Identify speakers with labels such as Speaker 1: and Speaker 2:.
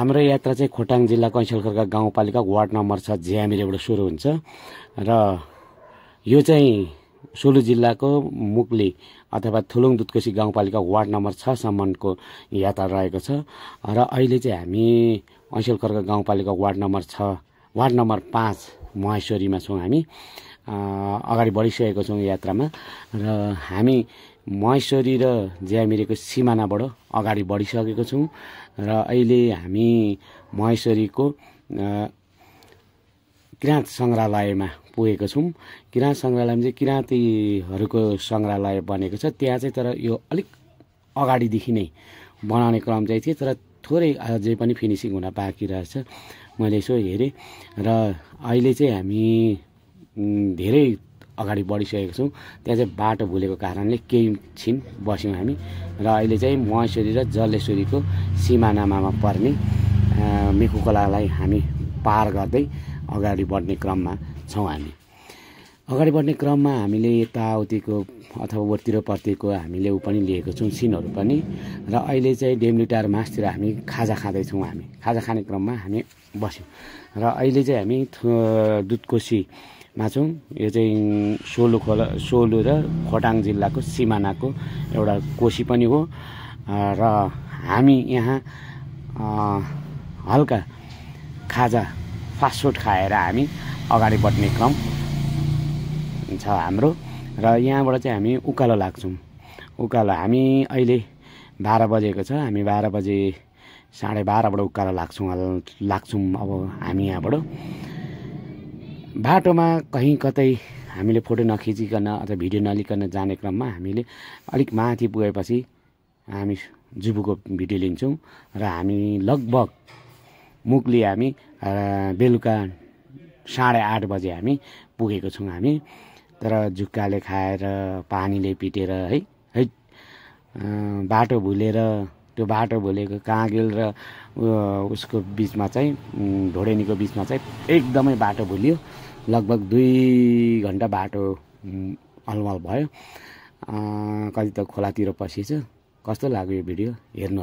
Speaker 1: हाम्रो यात्रा चाहिँ खोटाङ जिल्लाको ऐसलखर्का गाउँपालिका वार्ड नम्बर 6 झ्यामिरेबाट सुरु हुन्छ र यो चाहिँ सोलु जिल्लाको मुक्ली अथवा थुलुङ दुधकोशी गाउँपालिका वार्ड नम्बर 6 सम्मको यात्रा रहेको छ र अहिले चाहिँ हामी ऐसलखर्का गाउँपालिका वार्ड नम्बर 6 वार्ड नम्बर 5 महेश्वरीमा छौँ। हामी अगाडि बढिसकेको छौँ यात्रामा र हामी महेश्वरी र ज्यामिरेको सिमानाबाट अगाडि बढिसकेको छौँ र अहिले हामी महेश्वरीको किराँत सङ्ग्रहालयमा पुगेको छौँ। किराँत सङ्ग्रहालयमा चाहिँ किराँतीहरूको सङ्ग्रहालय बनेको छ। त्यहाँ चाहिँ तर यो अलिक अगाडिदेखि नै बनाउने क्रम चाहिँ थियो, तर थोरै अझै पनि फिनिसिङ हुन बाँकी रहेछ। मैले यसो हेरेँ र अहिले चाहिँ हामी धेरै अगाडि बढिसकेको छौँ। त्यहाँ चाहिँ बाटो भुलेको कारणले केही छिन बस्यौँ हामी र अहिले चाहिँ महेश्वरी र जलेश्वरीको सिमानामा पर्ने मेखु खोलालाई हामी पार गर्दै अगाडि बढ्ने क्रममा छौँ। हामी अगाडि बढ्ने क्रममा हामीले यताउतिको अथवा ओर्तिरपर्तिको हामीले पनि लिएको छौँ सिनहरू पनि र अहिले चाहिँ डेम्लिटार मासतिर हामी खाजा खाँदैछौँ। हामी खाजा खाने क्रममा हामी बस्यौँ र अहिले चाहिँ हामी दुधकोशीमा छौँ। यो चाहिँ सोलु र खोटाङ जिल्लाको सिमानाको एउटा कोशी पनि हो र हामी यहाँ हल्का खाजा फास्टफुड खाएर हामी अगाडि बढ्ने क्रम छ हाम्रो र यहाँबाट चाहिँ हामी उकालो लाग्छौँ। उकालो हामी अहिले 12 बजेको छ। हामी 12 बजे 12:30बाट उकालो लाग्छौँ अब हामी यहाँबाट। बाटोमा कहीँ कतै हामीले फोटो नखिचिकन अथवा भिडियो नलिकन जाने क्रममा हामीले अलिक माथि पुगेपछि हामी जुबुको भिडियो लिन्छौँ र हामी लगभग मुक्ली हामी बेलुका 8:30 बजे हामी पुगेको छौँ। हामी तर जुक्काले खाएर पानीले पिटेर है बाटो भुलेर त्यो बाटो भुलेको काँगेल र उसको बिचमा चाहिँ ढोडेनीको बिचमा चाहिँ एकदमै बाटो भुलियो। लगभग 2 घन्टा बाटो अलमल भयो। कति त खोलातिर पसिन्छ। कस्तो लाग्यो यो भिडियो हेर्नु।